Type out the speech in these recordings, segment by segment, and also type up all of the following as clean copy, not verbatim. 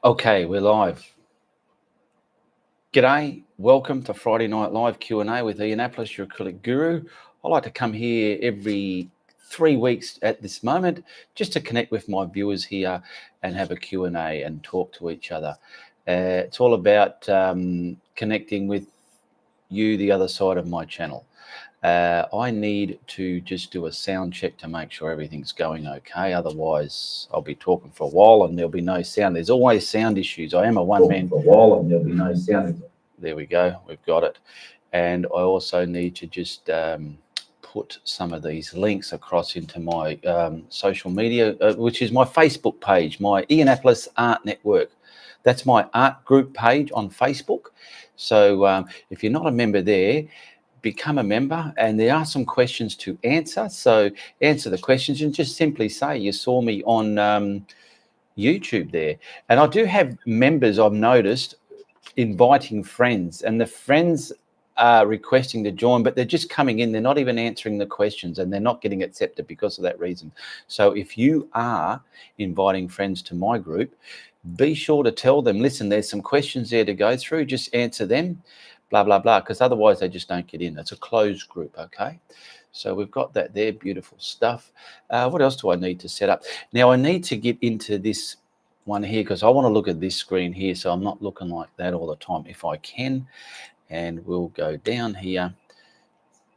Okay, we're live. G'day, welcome to Friday Night Live Q&A with Ianapolis, your acrylic guru. I like to come here every 3 weeks at this moment just to connect with my viewers here and have a Q&A and talk to each other. It's all about connecting with you, the other side of my channel. I need to just do a sound check to make sure everything's going okay. Otherwise, I'll be talking for a while and there'll be no sound. There's always sound issues. I am a one-man for a while and there'll be no sound. There we go. We've got it. And I also need to just put some of these links across into my social media, which is my Facebook page, my Ianapolis Art Network. That's my art group page on Facebook. So if you're not a member there, become a member, and there are some questions to answer. So answer the questions and just simply say you saw me on YouTube there. And I do have members, I've noticed, inviting friends, and the friends are requesting to join, but they're just coming in. They're not even answering the questions and they're not getting accepted because of that reason. So if you are inviting friends to my group, be sure to tell them, listen, there's some questions there to go through, just answer them, blah, blah, blah, because otherwise they just don't get in. It's a closed group, okay? So we've got that there, beautiful stuff. What else do I need to set up? Now I need to get into this one here because I want to look at this screen here, so I'm not looking like that all the time if I can. And we'll go down here.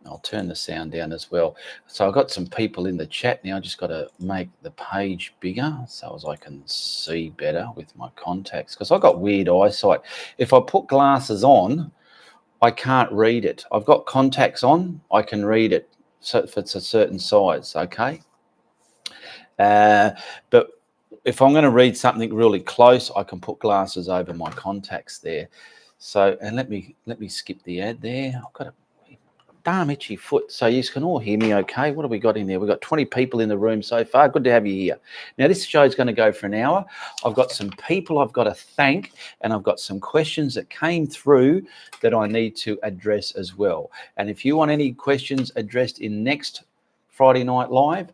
I'll turn the sound down as well. So I've got some people in the chat now. I just got to make the page bigger so as I can see better with my contacts, because I've got weird eyesight. If I put glasses on, I can't read it. I've got contacts on, I can read it. So if it's a certain size, okay? But if I'm going to read something really close, I can put glasses over my contacts there. So, and let me skip the ad there. I've got a damn itchy foot. So you can all hear me okay. What have we got in there? We've got 20 people in the room so far. Good to have you here. Now this show is going to go for an hour. I've got some people I've got to thank, and I've got some questions that came through that I need to address as well. And if you want any questions addressed in next Friday Night Live,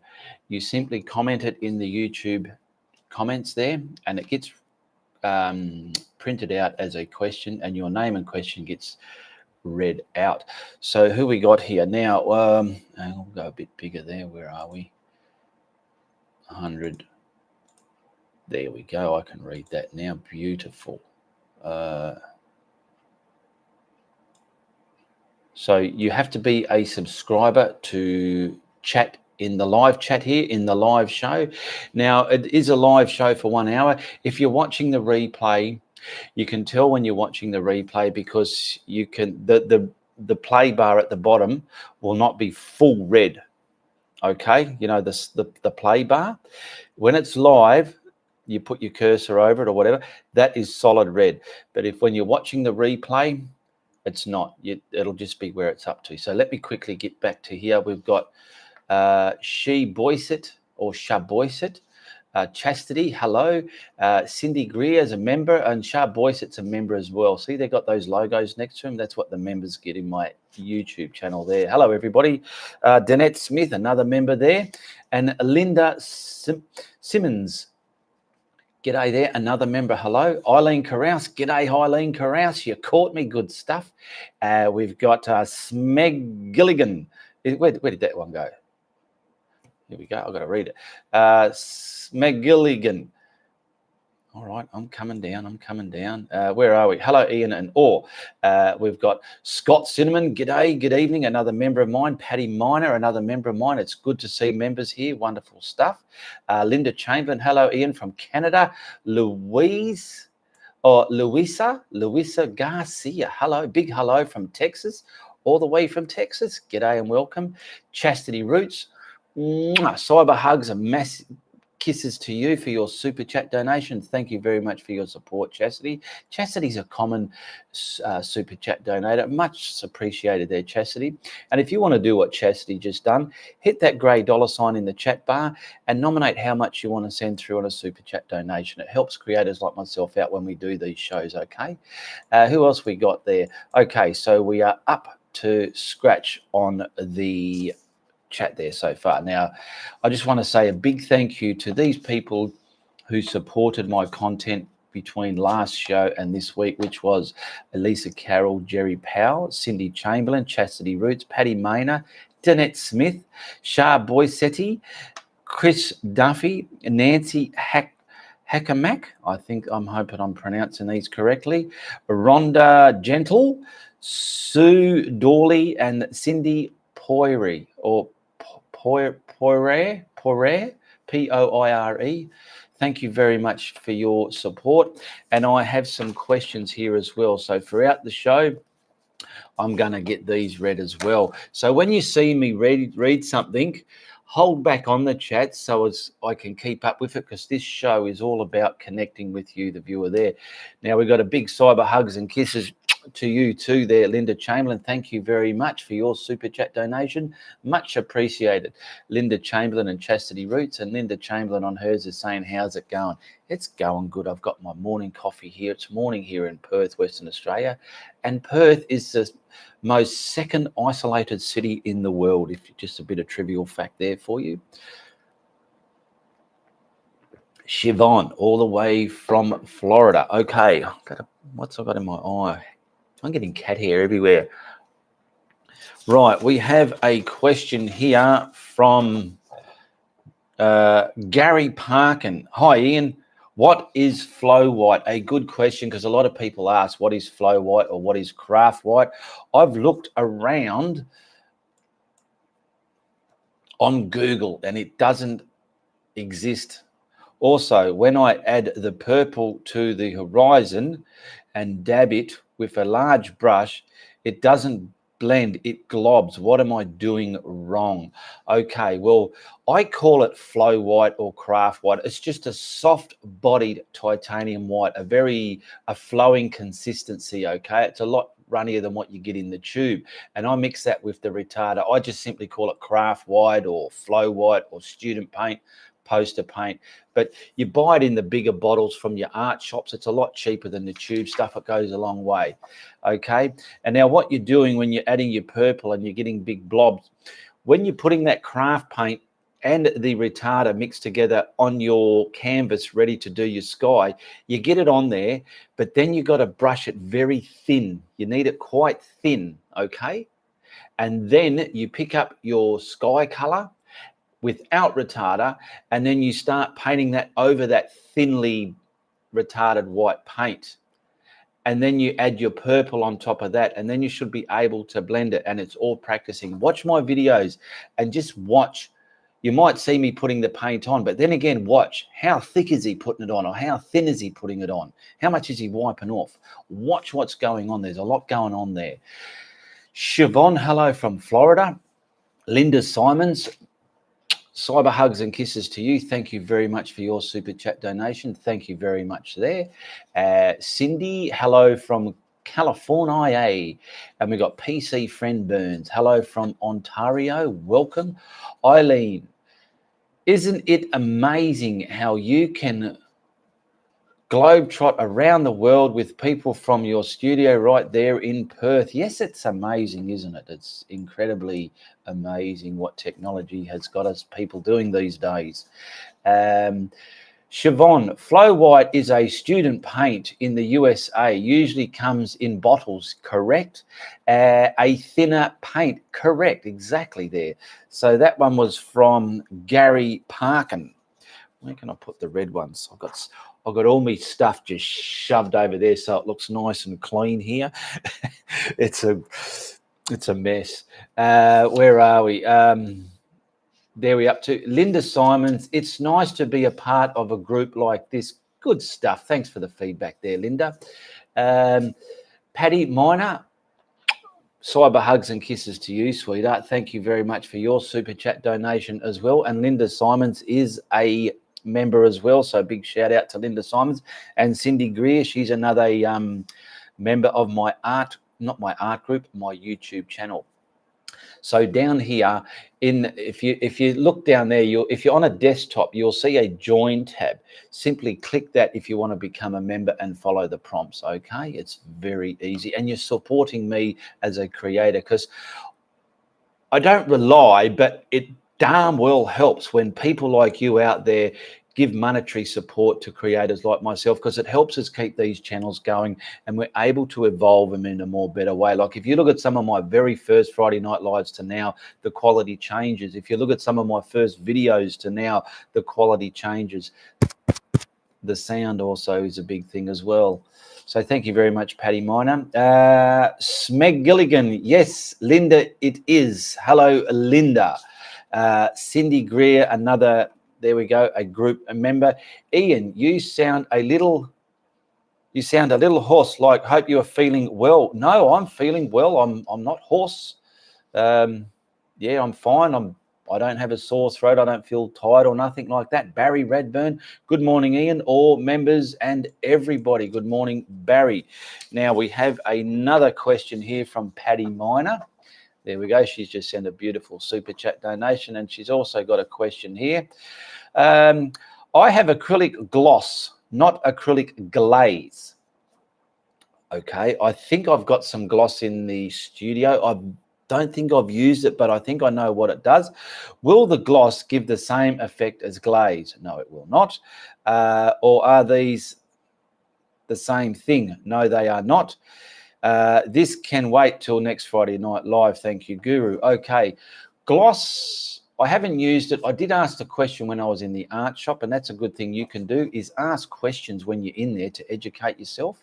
you simply comment it in the YouTube comments there, and it gets printed out as a question, and your name and question gets read out. So who we got here now? And we'll go a bit bigger there. Where are we? 100. There we go. I can read that now. Beautiful. So you have to be a subscriber to chat in the live chat here in the live show. Now it is a live show for 1 hour. If you're watching the replay, you can tell when you're watching the replay because you can the play bar at the bottom will not be full red. Okay, you know the play bar. When it's live, you put your cursor over it or whatever, that is solid red. But if when you're watching the replay, it's not. It'll just be where it's up to. So let me quickly get back to here. We've got She Boyset or Sha Boyset. Chastity, hello. Cindy Greer is a member, and Shah Boyset's a member as well. See, they got those logos next to them. That's what the members get in my YouTube channel there. Hello, everybody. Danette Smith, another member there. And Linda Simmons. G'day there, another member. Hello. Eileen Carouse. G'day, Eileen Carouse. You caught me. Good stuff. We've got Smeg Gilligan. Where did that one go? Here we go. I've got to read it. Smegilligan. All right, I'm coming down. Where are we? Hello, Ian and Orr. We've got Scott Cinnamon. G'day, good evening. Another member of mine. Patty Miner, another member of mine. It's good to see members here. Wonderful stuff. Linda Chamberlain. Hello, Ian from Canada. Louisa Garcia. Hello, big hello from Texas. All the way from Texas. G'day and welcome. Chastity Roots. Cyber hugs and massive kisses to you for your super chat donation. Thank you very much for your support, Chastity. Chastity's a common super chat donator. Much appreciated there, Chastity. And if you want to do what Chastity just done, hit that grey $ in the chat bar and nominate how much you want to send through on a super chat donation. It helps creators like myself out when we do these shows, okay? Who else we got there? Okay, so we are up to scratch on the chat there so far. Now, I just want to say a big thank you to these people who supported my content between last show and this week, which was Elisa Carroll, Jerry Powell, Cindy Chamberlain, Chastity Roots, Patty Maynard, Danette Smith, Shah Boysetti, Chris Duffy, Nancy Hackamak, I think I'm hoping I'm pronouncing these correctly, Rhonda Gentle, Sue Dawley, and Cindy Poire, or Poire, P-O-I-R-E. Thank you very much for your support. And I have some questions here as well. So throughout the show, I'm going to get these read as well. So when you see me read something, hold back on the chat so as I can keep up with it, because this show is all about connecting with you, the viewer there. Now, we've got a big cyber hugs and kisses to you too there, Linda Chamberlain. Thank you very much for your super chat donation. Much appreciated. Linda Chamberlain and Chastity Roots, and Linda Chamberlain on hers is saying, how's it going? It's going good. I've got my morning coffee here. It's morning here in Perth, Western Australia. And Perth is the most second isolated city in the world. If just a bit of trivial fact there for you. Siobhan, all the way from Florida. Okay, what's I got in my eye? I'm getting cat hair everywhere. Right, we have a question here from Gary Parkin. Hi, Ian. What is flow white? A good question, because a lot of people ask what is flow white or what is craft white. I've looked around on Google and it doesn't exist. Also, when I add the purple to the horizon and dab it with a large brush, it doesn't blend, it globs. What am I doing wrong? Okay, well, I call it flow white or craft white. It's just a soft bodied titanium white, a flowing consistency. Okay, it's a lot runnier than what you get in the tube, and I mix that with the retarder. I just simply call it craft white or flow white or student paint, poster paint. But you buy it in the bigger bottles from your art shops. It's a lot cheaper than the tube stuff. It goes a long way. Okay, and now what you're doing when you're adding your purple and you're getting big blobs, when you're putting that craft paint and the retarder mixed together on your canvas ready to do your sky, you get it on there, but then you got to brush it very thin. You need it quite thin, okay? And then you pick up your sky color without retarder, and then you start painting that over that thinly retarded white paint. And then you add your purple on top of that, and then you should be able to blend it, and it's all practicing. Watch my videos and just watch. You might see me putting the paint on, but then again, watch how thick is he putting it on, or how thin is he putting it on? How much is he wiping off? Watch what's going on. There's a lot going on there. Siobhan, hello from Florida. Linda Simons, cyber hugs and kisses to you. Thank you very much for your super chat donation. Thank you very much there. Cindy, hello from California. And we got PC Friend Burns. Hello from Ontario. Welcome. Eileen, isn't it amazing how you can globetrot around the world with people from your studio right there in Perth? Yes, it's amazing, isn't it? It's incredibly amazing what technology has got us people doing these days. Siobhan, Flow White is a student paint in the USA, usually comes in bottles, correct? A thinner paint, correct, exactly there. So that one was from Gary Parkin. Where can I put the red ones? I've got all my stuff just shoved over there so it looks nice and clean here. It's a mess. Where are we? There we up to Linda Simons. It's nice to be a part of a group like this. Good stuff. Thanks for the feedback there, Linda. Patty Miner, cyber hugs and kisses to you, sweetheart. Thank you very much for your super chat donation as well. And Linda Simons is a member as well, so big shout out to Linda Simons. And Cindy Greer, she's another member of my not my art group, my YouTube channel. So down here, if you look down there, if you're on a desktop, you'll see a join tab. Simply click that if you want to become a member and follow the prompts. Okay, it's very easy, and you're supporting me as a creator, because I don't rely, but it darn well helps when people like you out there give monetary support to creators like myself, because it helps us keep these channels going and we're able to evolve them in a more better way. Like if you look at some of my very first Friday Night Lives to now, the quality changes. If you look at some of my first videos to now, the quality changes. The sound also is a big thing as well. So thank you very much, Paddy Miner. Smeg Gilligan, yes, Linda, it is. Hello, Linda. Cindy Greer, another, there we go, a member. Ian, you sound a little hoarse, like hope you are feeling well. No, I'm feeling well. I'm not hoarse. Yeah, I'm fine. I don't have a sore throat. I don't feel tired or nothing like that. Barry Redburn, good morning, Ian, all members and everybody. Good morning, Barry. Now we have another question here from Paddy Miner. There we go. She's just sent a beautiful super chat donation, and she's also got a question here. I have acrylic gloss, not acrylic glaze. Okay, I think I've got some gloss in the studio. I don't think I've used it, but I think I know what it does. Will the gloss give the same effect as glaze? No, it will not. Or are these the same thing? No, they are not. This can wait till next Friday Night Live. Thank you, Guru. Okay, gloss, I haven't used it. I did ask the question when I was in the art shop, and that's a good thing you can do, is ask questions when you're in there to educate yourself.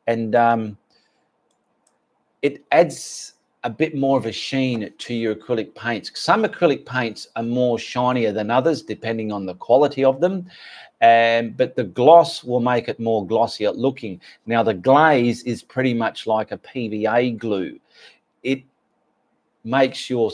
And it adds a bit more of a sheen to your acrylic paints. Some acrylic paints are more shinier than others, depending on the quality of them. But the gloss will make it more glossier looking. Now, the glaze is pretty much like a PVA glue. It makes I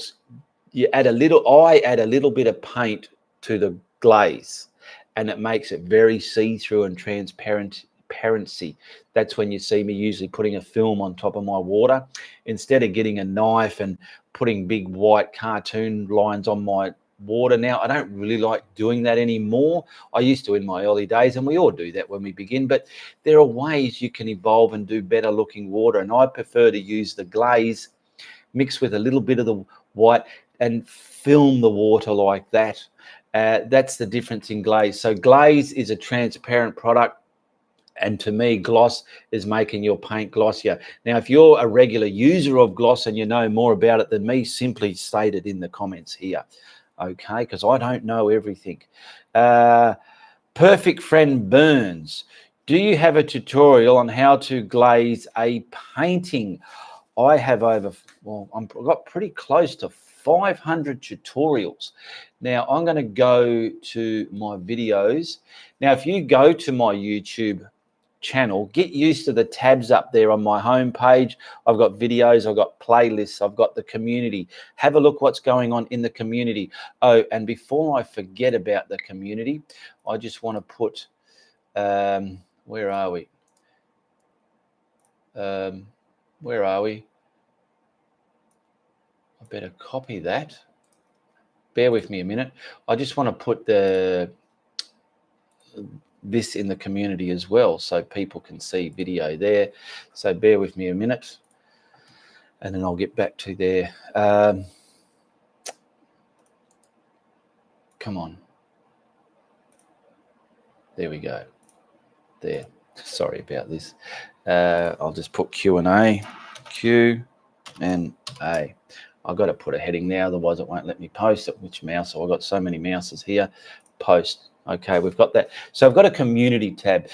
add a little bit of paint to the glaze, and it makes it very see-through and transparency. That's when you see me usually putting a film on top of my water instead of getting a knife and putting big white cartoon lines on my water. Now, I don't really like doing that anymore. I used to in my early days, and we all do that when we begin, but there are ways you can evolve and do better looking water, and I prefer to use the glaze mixed with a little bit of the white and film the water like that. That's the difference in glaze. So glaze is a transparent product, and to me, gloss is making your paint glossier. Now, if you're a regular user of gloss and you know more about it than me, simply state it in the comments here, okay? Because I don't know everything. Perfect Friend Burns, do you have a tutorial on how to glaze a painting? I have I've got pretty close to 500 tutorials. Now, I'm going to go to my videos. Now, if you go to my YouTube channel, get used to the tabs up there on my home page. I've got videos, I've got playlists, I've got the community. Have a look what's going on in the community. Oh, and before I forget about the community, I just want to put, where are we? Where are we? I better copy that. Bear with me a minute. I just want to put this in the community as well, so people can see video there. So bear with me a minute, and then I'll get back to there. Come on. There we go. There. Sorry about this. I'll just put Q&A. Q and A. I've got to put a heading now, otherwise it won't let me post it. Which mouse? I've got so many mouses here. Post. Okay, we've got that. So I've got a community tab.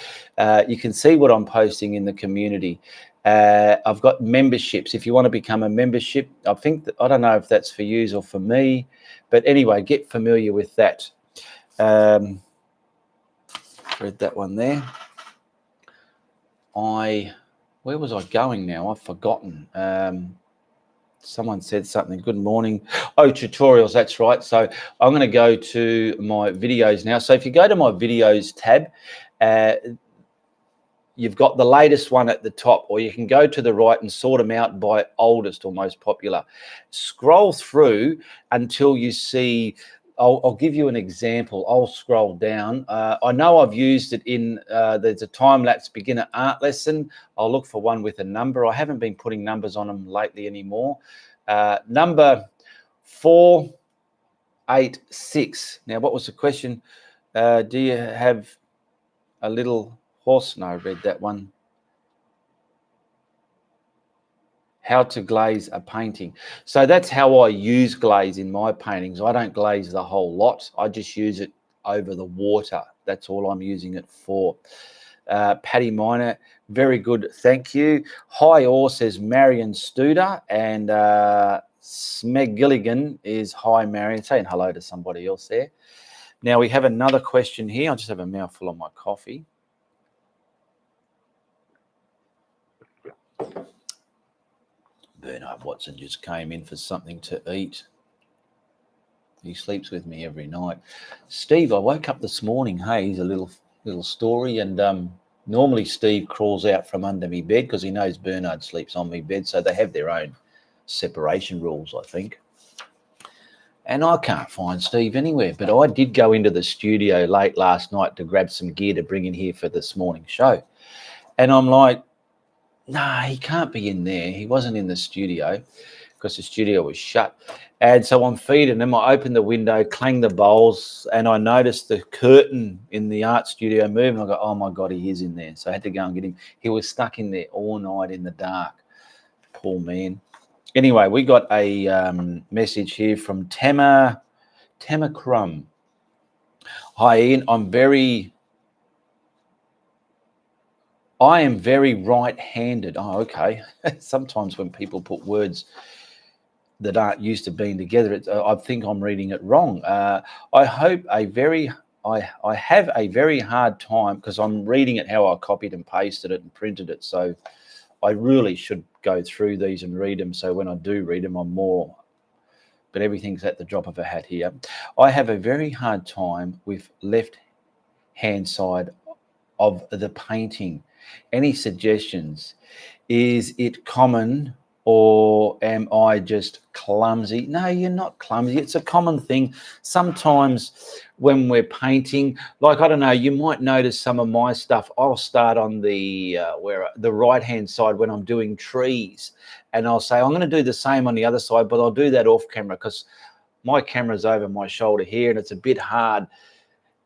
You can see what I'm posting in the community. I've got memberships. If you want to become a membership, I don't know if that's for you or for me, but anyway, get familiar with that. Read that one there. Where was I going now? I've forgotten. Someone said something. Good morning. Oh, tutorials. That's right. So I'm going to go to my videos now. So if you go to my videos tab, you've got the latest one at the top, or you can go to the right and sort them out by oldest or most popular. Scroll through until you see, I'll give you an example. I'll scroll down. I know I've used it in, there's a time-lapse beginner art lesson. I'll look for one with a number. I haven't been putting numbers on them lately anymore. Number 486. Now, what was the question? Do you have a little horse? No, I read that one. How to glaze a painting. So that's how I use glaze in my paintings. I don't glaze the whole lot. I just use it over the water. That's all I'm using it for. Paddy Miner, very good, thank you. Hi all, says Marion Studer, and Smeg Gilligan is hi Marion, saying hello to somebody else there. Now we have another question here. I'll just have a mouthful of my coffee. Bernard Watson just came in for something to eat. He sleeps with me every night. Steve, I woke up this morning. Hey, he's a little story, and normally Steve crawls out from under me bed because he knows Bernard sleeps on me bed, so they have their own separation rules, I think. And I can't find Steve anywhere, but I did go into the studio late last night to grab some gear to bring in here for this morning's show. And I'm like, nah, he can't be in there. He wasn't in the studio because the studio was shut. And so I'm feeding him. I open the window, clang the bowls, and I noticed the curtain in the art studio move. And I go, oh my God, he is in there. So I had to go and get him. He was stuck in there all night in the dark. Poor man. Anyway, we got a message here from Tama Crum. Hi, Ian. I am very right-handed. Oh, okay. Sometimes when people put words that aren't used to being together, I think I'm reading it wrong. I have a very hard time because I'm reading it how I copied and pasted it and printed it. So I really should go through these and read them. So when I do read them, I'm more. But everything's at the drop of a hat here. I have a very hard time with left-hand side of the painting. Any suggestions? Is it common or am I just clumsy? No, you're not clumsy. It's a common thing. Sometimes when we're painting, like, I don't know, you might notice some of my stuff. I'll start on the right-hand side when I'm doing trees, and I'll say, I'm going to do the same on the other side, but I'll do that off camera because my camera's over my shoulder here and it's a bit hard.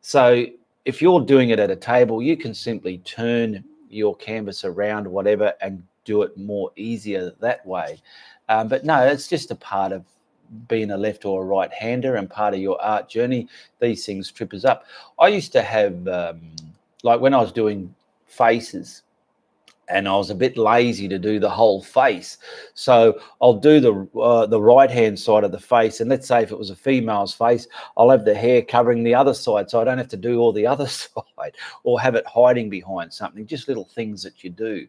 So if you're doing it at a table, you can simply turn your canvas around, whatever, and do it more easier that way. But no, it's just a part of being a left or a right hander and part of your art journey. These things trip us up. I used to have, like when I was doing faces, and I was a bit lazy to do the whole face. So I'll do the right-hand side of the face. And let's say if it was a female's face, I'll have the hair covering the other side so I don't have to do all the other side or have it hiding behind something, just little things that you do.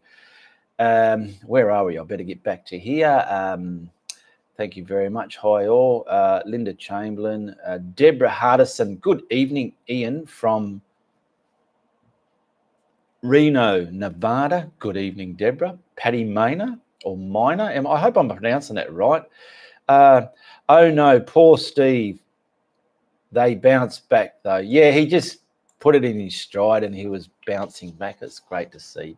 Where are we? I better get back to here. Thank you very much. Hi all. Linda Chamberlain, Deborah Hardison. Good evening, Ian from Reno, Nevada. Good evening, Deborah. Paddy Miner or Miner. I hope I'm pronouncing that right. Oh no, poor Steve. They bounced back though. Yeah, he just put it in his stride and he was bouncing back. It's great to see.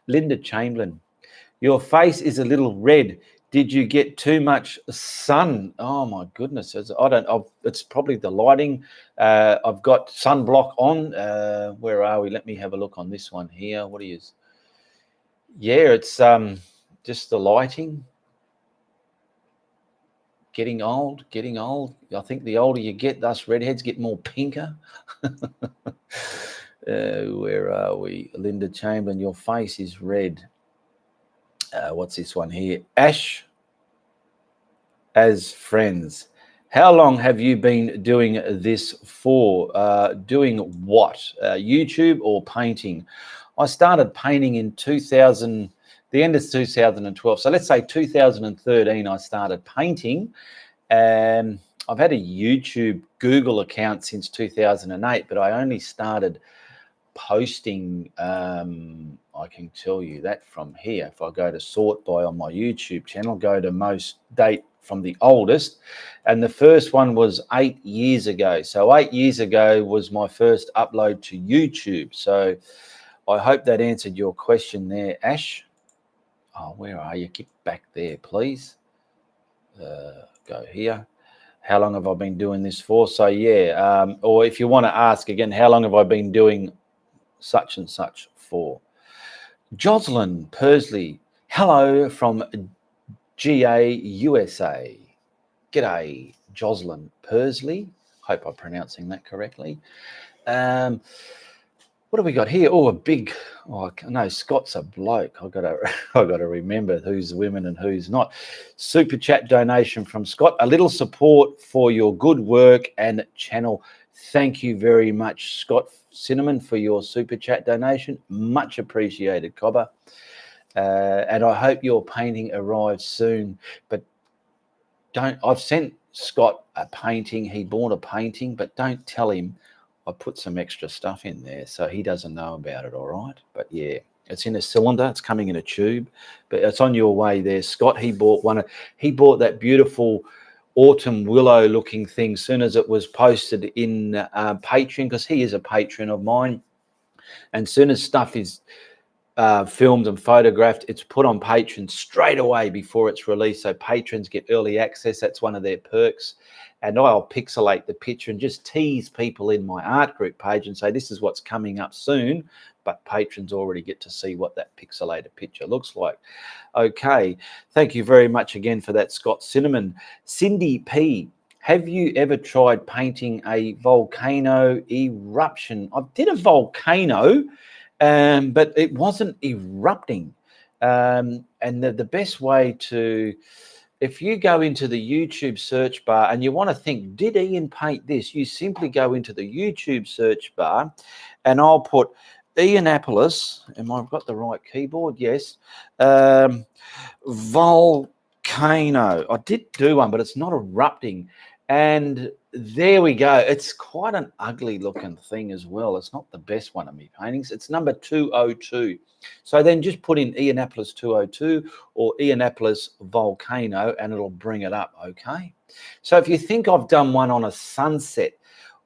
Linda Chamberlain, your face is a little red. Did you get too much sun? Oh my goodness! It's probably the lighting. I've got sunblock on. Where are we? Let me have a look on this one here. What is? Yeah, it's just the lighting. Getting old. I think the older you get, us redheads get more pinker. Where are we? Linda Chamberlain, your face is red. What's this one here? Ash as friends. How long have you been doing this for? Doing what? YouTube or painting? I started painting in the end of 2012. So let's say 2013, I started painting. And I've had a YouTube Google account since 2008, but I only started posting, I can tell you that from here. If I go to sort by on my YouTube channel, go to most date from the oldest, and the first one was 8 years ago. So 8 years ago was my first upload to YouTube. So I hope that answered your question there, Ash. Oh, where are you? Get back there, please. Go here. how long have I been doing this for? So yeah, or if you want to ask again, how long have I been doing such and such for? Jocelyn Persley, hello from GA USA. G'day, Jocelyn Persley. Hope I'm pronouncing that correctly. What have we got here? Oh, a big. Oh no, Scott's a bloke. I gotta remember who's women and who's not. Super chat donation from Scott. A little support for your good work and channel. Thank you very much, Scott Cinnamon, for your super chat donation. Much appreciated, Cobber. And I hope your painting arrives soon. But I've sent Scott a painting. He bought a painting, but don't tell him I put some extra stuff in there, so he doesn't know about it, all right? But yeah, it's in a cylinder. It's coming in a tube, but it's on your way there, Scott. He bought that beautiful autumn willow looking thing as soon as it was posted in Patreon, because he is a patron of mine. And soon as stuff is filmed and photographed, it's put on Patreon straight away before it's released, so patrons get early access. That's one of their perks. And I'll pixelate the picture and just tease people in my art group page and say this is what's coming up soon, but patrons already get to see what that pixelated picture looks like. Okay, thank you very much again for that, Scott Cinnamon. Cindy P, have you ever tried painting a volcano eruption? I did a volcano, but it wasn't erupting. And the best way to, if you go into the YouTube search bar and you want to think, did Ian paint this? You simply go into the YouTube search bar and I'll put Ianapolis. Am I got the right keyboard? Yes. Volcano. I did do one, but it's not erupting. And there we go. It's quite an ugly looking thing as well. It's not the best one of me paintings. It's number 202. So then just put in Ianapolis 202 or Ianapolis volcano and it'll bring it up, okay? So if you think I've done one on a sunset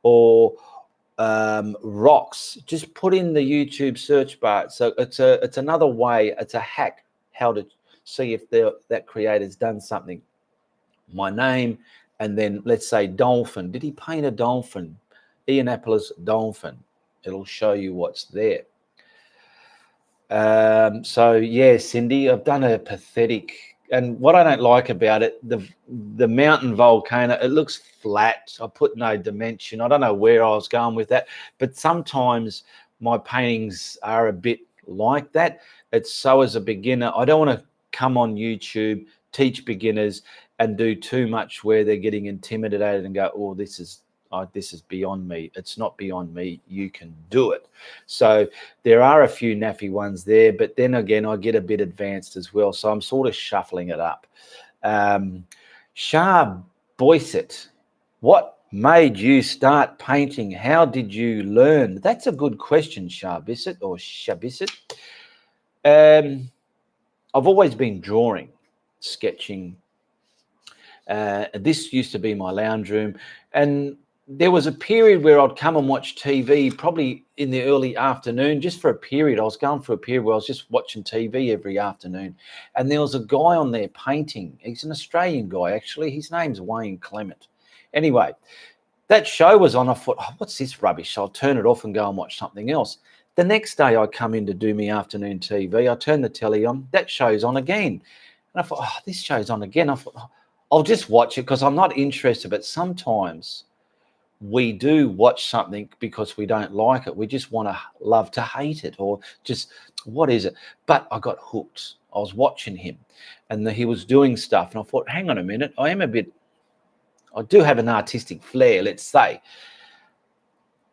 or rocks, just put in the YouTube search bar. So it's another way, it's a hack how to see if that creator's done something. My name, and then let's say dolphin. Did he paint a dolphin? Ianapolis dolphin. It'll show you what's there. So yeah, Cindy, I've done a pathetic, and what I don't like about it, the mountain volcano, it looks flat. I put no dimension. I don't know where I was going with that, but sometimes my paintings are a bit like that. It's so as a beginner, I don't want to come on YouTube, teach beginners and do too much where they're getting intimidated and go, oh, this is beyond me. It's not beyond me. You can do it. So there are a few naffy ones there, but then again, I get a bit advanced as well. So I'm sort of shuffling it up. Shah Boyset, what made you start painting? How did you learn? That's a good question, Shah Bissett or Shabisset. I've always been drawing, sketching. This used to be my lounge room, and there was a period where I'd come and watch TV, probably in the early afternoon, just for a period. I was going for a period where I was just watching TV every afternoon, and there was a guy on there painting. He's an Australian guy, actually. His name's Wayne Clement. Anyway, that show was on. I thought, oh, what's this rubbish? So I'll turn it off and go and watch something else. The next day I come in to do my afternoon TV. I turn the telly on. That show's on again. And I thought, oh, this show's on again. I thought, oh, I'll just watch it because I'm not interested. But sometimes we do watch something because we don't like it. We just want to love to hate it, or just, what is it? But I got hooked. I was watching him and he was doing stuff. And I thought, hang on a minute. I do have an artistic flair, let's say.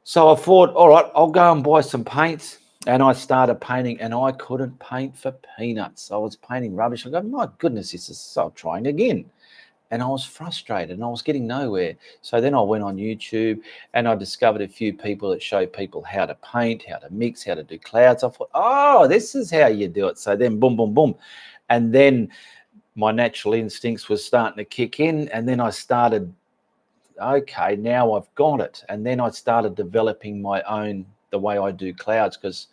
So I thought, all right, I'll go and buy some paints. And I started painting, and I couldn't paint for peanuts. I was painting rubbish. I go, my goodness, this is so, trying again. And I was frustrated and I was getting nowhere. So then I went on YouTube and I discovered a few people that show people how to paint, how to mix, how to do clouds. I thought, oh, this is how you do it. So then boom, boom, boom. And then my natural instincts was starting to kick in. And then I started, okay, now I've got it. And then I started developing my own, the way I do clouds, because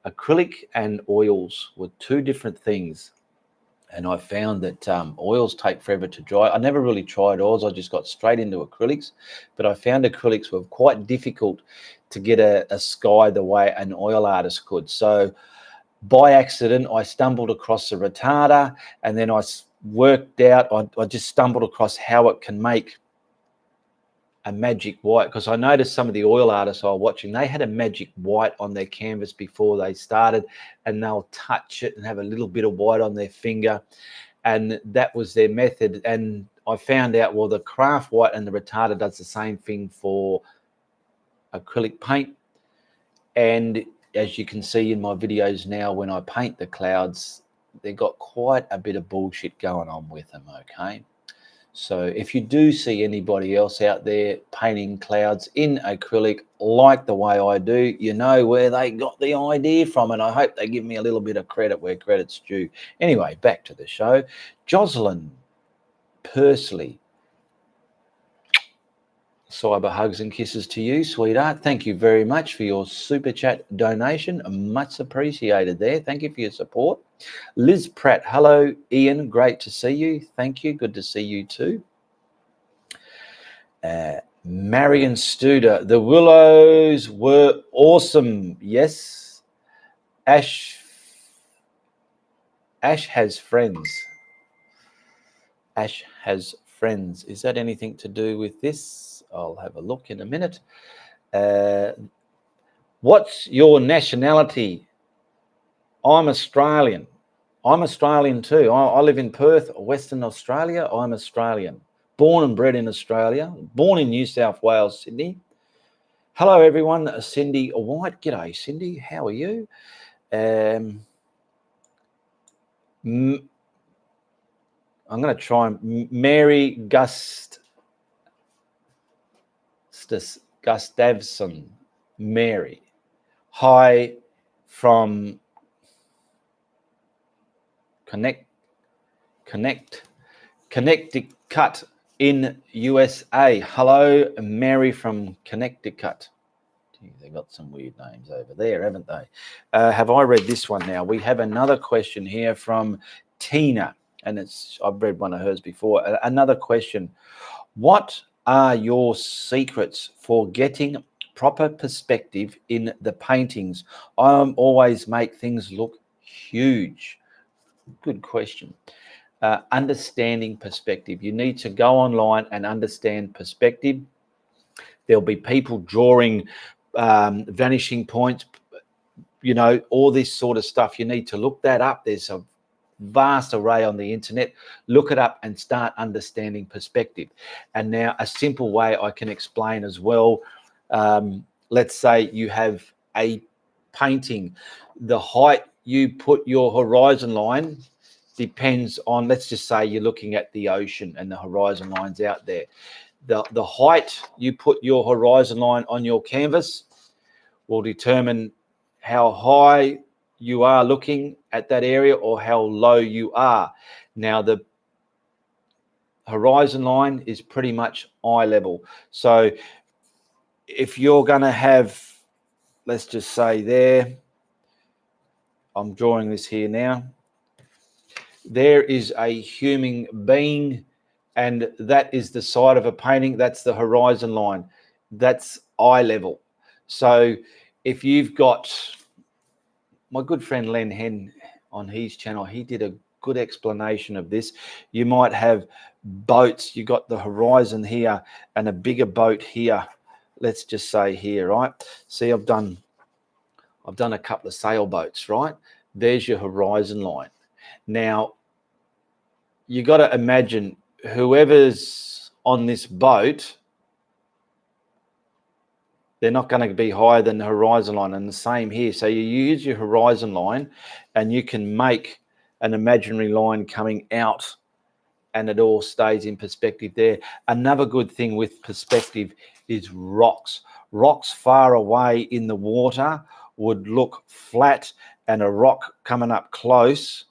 acrylic and oils were two different things. And I found that oils take forever to dry. I never really tried oils. I just got straight into acrylics. But I found acrylics were quite difficult to get a sky the way an oil artist could. So by accident, I stumbled across a retarder, and then I worked out, I just stumbled across how it can make a magic white, because I noticed some of the oil artists I was watching, they had a magic white on their canvas before they started, and they'll touch it and have a little bit of white on their finger, and that was their method. And I found out, well, the craft white and the retarder does the same thing for acrylic paint. And as you can see in my videos now, when I paint the clouds, they've got quite a bit of bullshit going on with them, okay? So if you do see anybody else out there painting clouds in acrylic like the way I do, you know where they got the idea from, and I hope they give me a little bit of credit where credit's due. Anyway, back to the show. Jocelyn Pursley, cyber hugs and kisses to you, sweetheart. Thank you very much for your super chat donation. Much appreciated there. Thank you for your support. Liz Pratt, hello, Ian. Great to see you. Thank you. Good to see you too. Marion Studer, the Willows were awesome. Yes. Ash has friends. Ash has friends. Is that anything to do with this? I'll have a look in a minute. What's your nationality? I'm Australian. I'm Australian too. I live in Perth, Western Australia. I'm Australian. Born and bred in Australia. Born in New South Wales, Sydney. Hello, everyone. Cindy White. G'day, Cindy. How are you? I'm going to try and Mary Gustafson. Mary. Hi from Connecticut in USA. Hello, Mary from Connecticut. Gee, they got some weird names over there, haven't they? Have I read this one now? We have another question here from Tina, and I've read one of hers before. Another question. What are your secrets for getting proper perspective in the paintings? I always make things look huge. Good question. Understanding perspective. You need to go online and understand perspective. There'll be people drawing vanishing points, you know, all this sort of stuff. You need to look that up. There's a vast array on the internet. Look it up and start understanding perspective. And now a simple way I can explain as well. Let's say you have a painting. The height you put your horizon line depends on, let's just say you're looking at the ocean and the horizon line's out there. The height you put your horizon line on your canvas will determine how high you are looking at that area or how low you are. Now, the horizon line is pretty much eye level. So if you're going to have, let's just say there, I'm drawing this here now. There is a human being, and that is the side of a painting. That's the horizon line. That's eye level. So if you've got my good friend Len Hen on his channel, he did a good explanation of this. You might have boats. You got the horizon here and a bigger boat here. Let's just say here, right? See, I've done a couple of sailboats, right? There's your horizon line. Now, you got to imagine whoever's on this boat, they're not going to be higher than the horizon line, and the same here. So you use your horizon line and you can make an imaginary line coming out, and it all stays in perspective there. Another good thing with perspective is rocks. Rocks far away in the water would look flat, and a rock coming up close,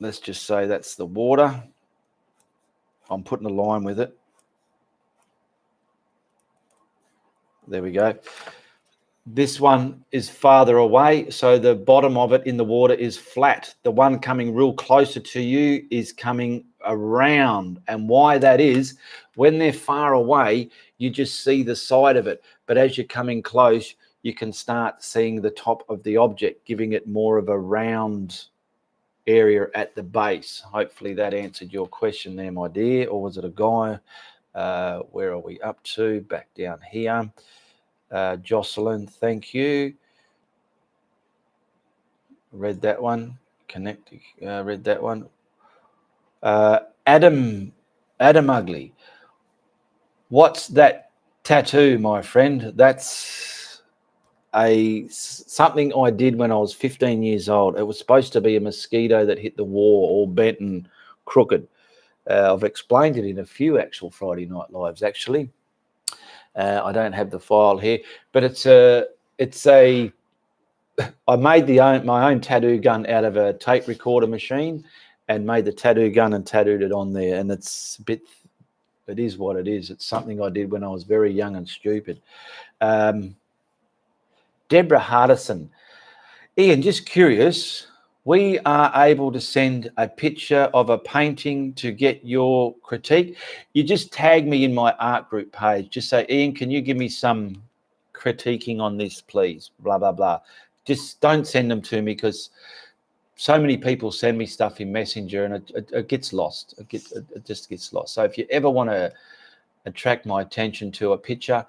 let's just say that's the water. I'm putting a line with it. There we go. This one is farther away, so the bottom of it in the water is flat. The one coming real closer to you is coming around. And why that is, when they're far away, you just see the side of it. But as you're coming close, you can start seeing the top of the object, giving it more of a round area at the base. Hopefully that answered your question there, my dear. Or was it a guy? Where are we up to? Back down here. Jocelyn, thank you. Read that one. Connect. Read that one. Adam Ugly. What's that tattoo, my friend? That's something I did when I was 15 years old. It was supposed to be a mosquito that hit the wall, all bent and crooked. I've explained it in a few actual Friday Night Lives, actually. I don't have the file here, but I made my own tattoo gun out of a tape recorder machine and made the tattoo gun and tattooed it on there. And it is what it is. It's something I did when I was very young and stupid. Deborah Hardison. Ian, just curious, we are able to send a picture of a painting to get your critique. You just tag me in my art group page. Just say, Ian, can you give me some critiquing on this, please? Blah, blah, blah. Just don't send them to me because so many people send me stuff in Messenger and it gets lost. It just gets lost. So if you ever want to attract my attention to a picture,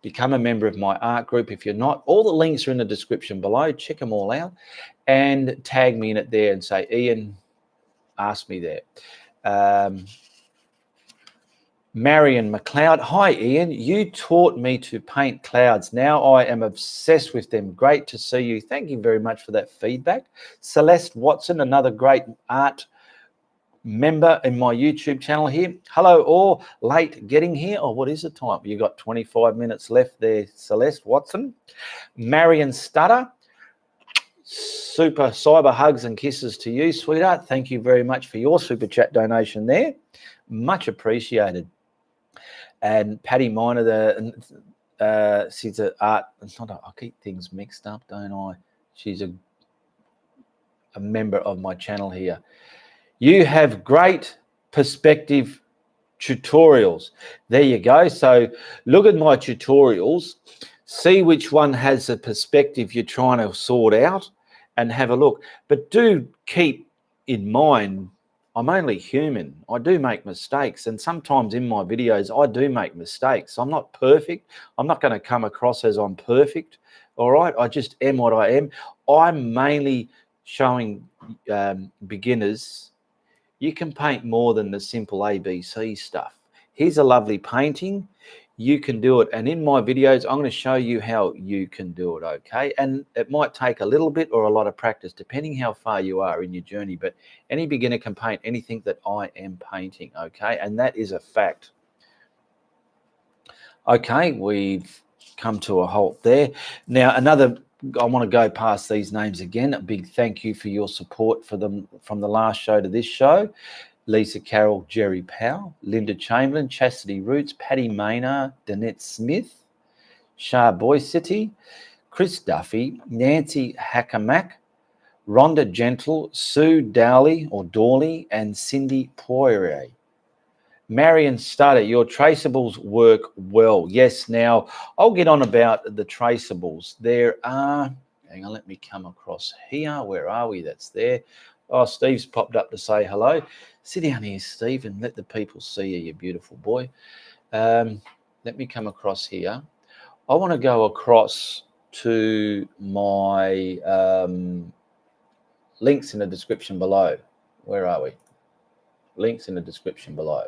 become a member of my art group. If you're not, all the links are in the description below. Check them all out and tag me in it there and say, Ian, ask me there. Marion McLeod. Hi, Ian. You taught me to paint clouds. Now I am obsessed with them. Great to see you. Thank you very much for that feedback. Celeste Watson, another great art member in my YouTube channel here. Hello, all. Late getting here. Oh, what is the time? You got 25 minutes left there, Celeste Watson. Marion Stutter. Super cyber hugs and kisses to you, sweetheart. Thank you very much for your super chat donation there. Much appreciated. And Patty Miner, she's an art. I keep things mixed up, don't I? She's a member of my channel here. You have great perspective tutorials. There you go. So look at my tutorials, see which one has the perspective you're trying to sort out and have a look. But do keep in mind, I'm only human. I do make mistakes. And sometimes in my videos, I do make mistakes. I'm not perfect. I'm not going to come across as I'm perfect. All right. I just am what I am. I'm mainly showing beginners, you can paint more than the simple ABC stuff. Here's a lovely painting. You can do it. And in my videos, I'm going to show you how you can do it, okay? And it might take a little bit or a lot of practice, depending how far you are in your journey. But any beginner can paint anything that I am painting, okay? And that is a fact. Okay, we've come to a halt there. Now, I want to go past these names again. A big thank you for your support for them from the last show to this show. Lisa Carroll, Jerry Powell, Linda Chamberlain, Chastity Roots, Patty Maynard, Danette Smith, Shah Boycity, Chris Duffy, Nancy Hackamack, Rhonda Gentle, Sue Dawley, and Cindy Poirier. Marion Stutter, your traceables work well. Yes, now I'll get on about the traceables. There are, hang on, let me come across here. Where are we? That's there. Oh, Steve's popped up to say hello. Sit down here, Steve, and let the people see you, you beautiful boy. Let me come across here. I want to go across to my links in the description below. Where are we? Links in the description below.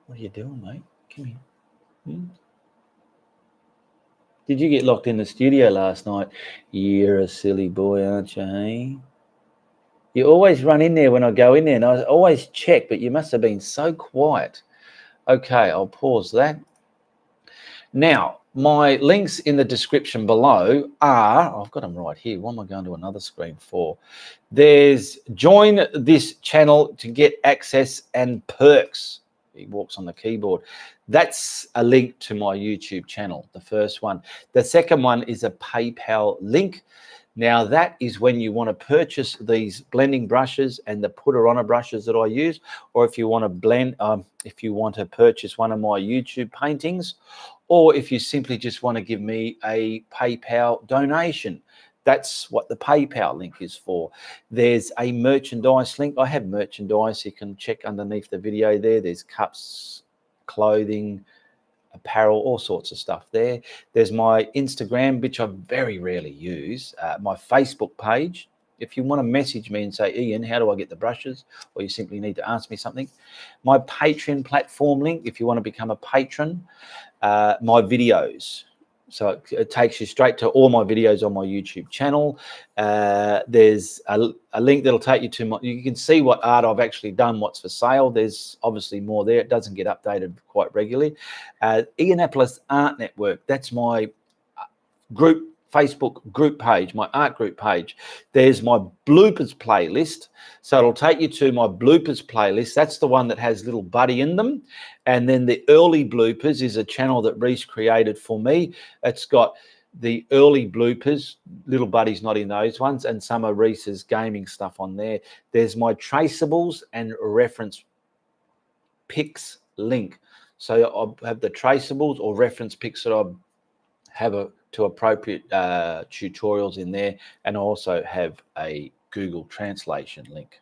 What are you doing, mate? Come here. Did you get locked in the studio last night? You're a silly boy, aren't you, hey? You always run in there when I go in there, and I always check, but you must have been so quiet. Okay, I'll pause that. Now, my links in the description below are, I've got them right here. What am I going to another screen for? There's join this channel to get access and perks. he walks on the keyboard. That's a link to my YouTube channel, the first one. The second one is a PayPal link. Now, that is when you want to purchase these blending brushes and the put-her-on brushes that I use, or if you want to blend, if you want to purchase one of my YouTube paintings, or if you simply just want to give me a PayPal donation. That's what the PayPal link is for. There's a merchandise link. I have merchandise. You can check underneath the video there. There's cups, clothing, apparel, all sorts of stuff there. There's my Instagram, which I very rarely use, my Facebook page. If you want to message me and say, Ian, how do I get the brushes? Or you simply need to ask me something. My Patreon platform link, if you want to become a patron. My videos. So it takes you straight to all my videos on my YouTube channel. There's a link that'll take you to my, you can see what art I've actually done, what's for sale. There's obviously more there. It doesn't get updated quite regularly. Ianapolis Art Network, that's my group, Facebook group page, my art group page. There's my bloopers playlist. So it'll take you to my bloopers playlist. That's the one that has little Buddy in them. And then the early bloopers is a channel that Reese created for me. It's got the early bloopers, little Buddy's not in those ones, and some of Reese's gaming stuff on there. There's my traceables and reference pics link. So I'll have the traceables or reference pics that I have to appropriate tutorials in there, and also have a Google translation link.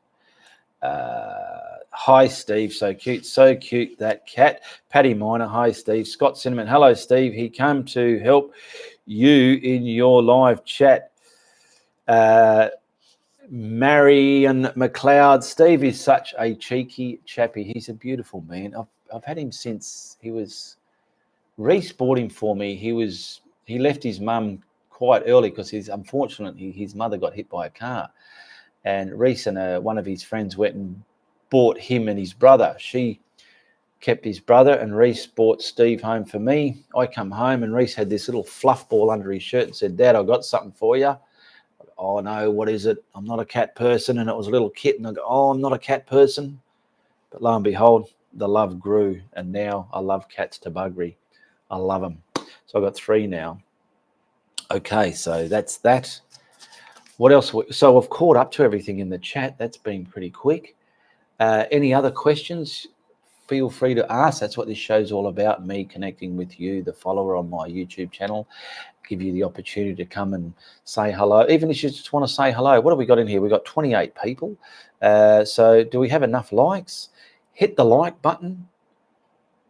Hi Steve, so cute that cat. Patty Miner, hi Steve. Scott Cinnamon, hello Steve. He came to help you in your live chat. Marion McLeod, Steve is such a cheeky chappy. He's a beautiful man. I've had him since he was, Reese bought him for me. He left his mum quite early because unfortunately his mother got hit by a car, and Reese and one of his friends went and bought him and his brother. She kept his brother, and Reese brought Steve home for me. I come home and Reese had this little fluff ball under his shirt and said, Dad, I got something for you. Oh no, what is it? I'm not a cat person. And it was a little kitten. I go, oh, I'm not a cat person. But lo and behold, the love grew, and now I love cats to buggery. I love them. So I've got 3 now. Okay, so that's that. What else? So I've caught up to everything in the chat. That's been pretty quick. Any other questions? Feel free to ask. That's what this show's all about, me connecting with you, the follower on my YouTube channel. Give you the opportunity to come and say hello. Even if you just want to say hello. What have we got in here? We've got 28 people. So do we have enough likes? Hit the like button,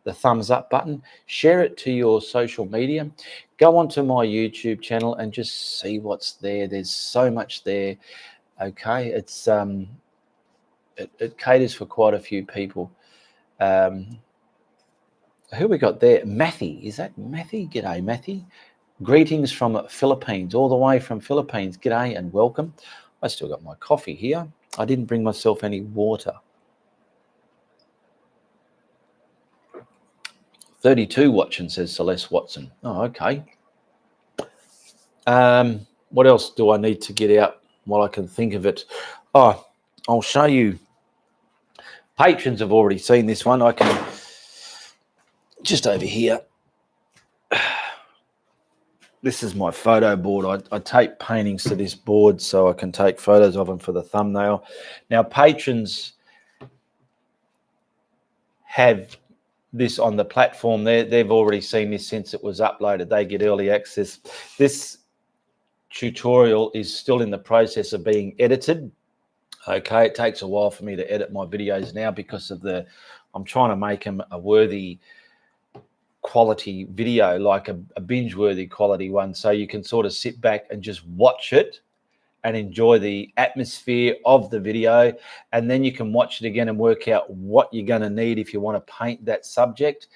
the thumbs up button, share it to your social media, go onto my YouTube channel and just see what's there. There's so much there. Okay, it's it caters for quite a few people. Who we got there? Matthew, is that Matthew? G'day, Matthew. Greetings from Philippines, all the way from Philippines. G'day and welcome. I still got my coffee here. I didn't bring myself any water. 32 watching, says Celeste Watson. Oh, okay. What else do I need to get out while I can think of it? Oh, I'll show you. Patrons have already seen this one. I can just over here. This is my photo board. I tape paintings to this board so I can take photos of them for the thumbnail. Now, patrons have this on the platform. They've already seen this since it was uploaded. They get early access. This tutorial is still in the process of being edited. Okay, it takes a while for me to edit my videos now because of I'm trying to make them a worthy quality video, like a binge-worthy quality one, so you can sort of sit back and just watch it and enjoy the atmosphere of the video, and then you can watch it again and work out what you're going to need if you want to paint that subject,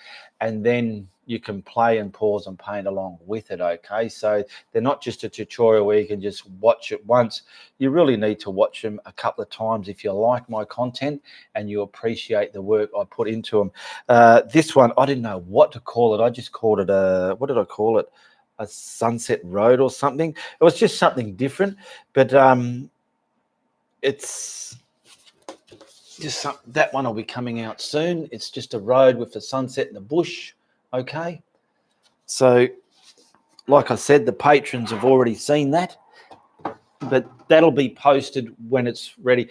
and then you can play and pause and paint along with it. Okay, so they're not just a tutorial where you can just watch it once. You really need to watch them a couple of times if you like my content and you appreciate the work I put into them. This one, I didn't know what to call it. I just called it what did I call it? A Sunset Road or something. It was just something different, but it's that one will be coming out soon. It's just a road with the sunset and the bush. Okay. So, like I said, the patrons have already seen that, but that'll be posted when it's ready.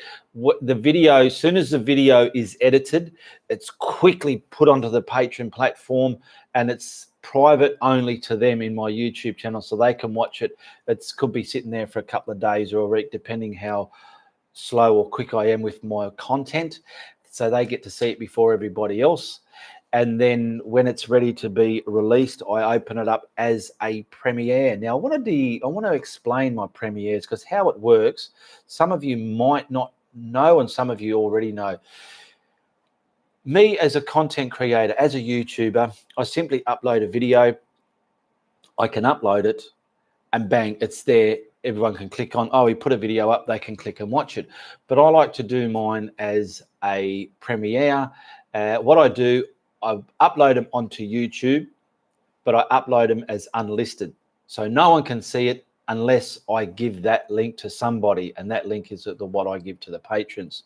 The video, as soon as the video is edited, it's quickly put onto the Patreon platform, and it's private only to them in my YouTube channel, so they can watch it. It could be sitting there for a couple of days or a week, depending how slow or quick I am with my content. So they get to see it before everybody else. And then when it's ready to be released, I open it up as a premiere. Now, I want to explain my premieres, because how it works, some of you might not know, and some of you already know. Me as a content creator, as a YouTuber, I simply upload a video. I can upload it, and bang, it's there. Everyone can click on, oh, he put a video up, they can click and watch it. But I like to do mine as a premiere. What I do, I upload them onto YouTube, but I upload them as unlisted. So no one can see it unless I give that link to somebody, and that link is what I give to the patrons.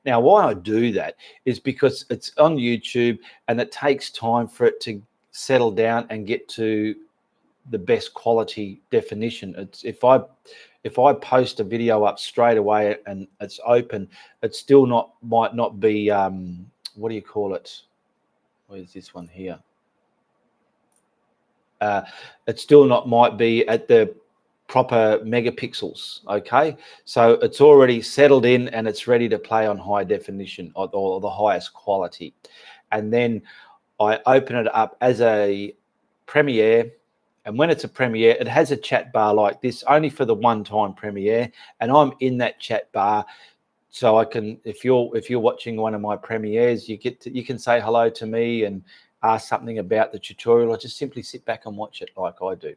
Now, why I do that is because it's on YouTube, and it takes time for it to settle down and get to the best quality definition. It's if I post a video up straight away and it's open, it still might not be what do you call it? Where's this one here? It still might be at the proper megapixels. Okay, so it's already settled in and it's ready to play on high definition or the highest quality, and then I open it up as a premiere. And when it's a premiere, it has a chat bar like this, only for the one-time premiere, and I'm in that chat bar, so I can, if you're watching one of my premieres, you can say hello to me and ask something about the tutorial, or just simply sit back and watch it like I do.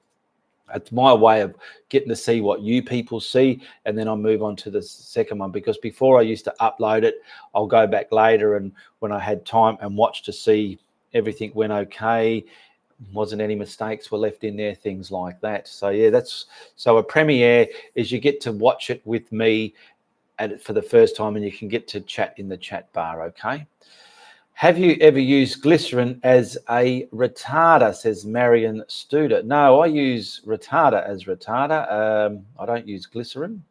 It's my way of getting to see what you people see, and then I'll move on to the second one, because before I used to upload it, I'll go back later and when I had time and watch to see everything went okay, wasn't any mistakes were left in there, things like that. So yeah, so a premiere is you get to watch it with me for the first time, and you can get to chat in the chat bar. Okay. Have you ever used glycerin as a retarder, says Marion Studer? No, I use retarder as retarder. I don't use glycerin.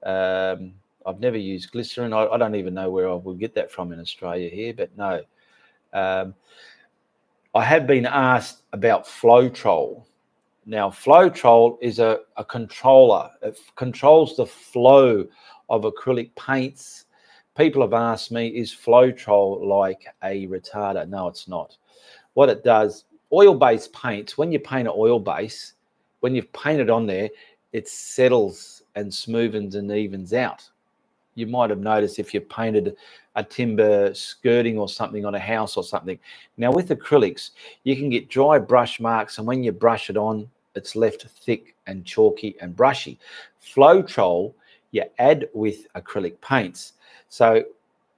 I've never used glycerin. I don't even know where I will get that from in Australia here, but no. I have been asked about Flotrol. Now, Flotrol is a controller. It controls the flow of acrylic paints. People have asked me, is Flotrol like a retarder? No, it's not. What it does, oil-based paints, when you paint an oil base, when you've painted on there, it settles and smoothens and evens out. You might have noticed if you painted a timber skirting or something on a house or something. Now with acrylics, you can get dry brush marks, and when you brush it on, it's left thick and chalky and brushy. Flotrol, you add with acrylic paints. So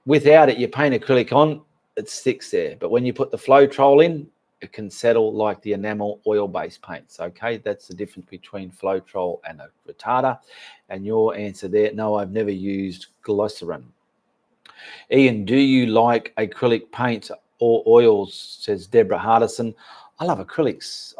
without it, you paint acrylic on, it sticks there. But when you put the Flotrol in, it can settle like the enamel oil-based paints. Okay, that's the difference between Flotrol and a retarder. And your answer there, no, I've never used glycerin. Ian, do you like acrylic paints or oils, says Deborah Hardison. I love acrylics.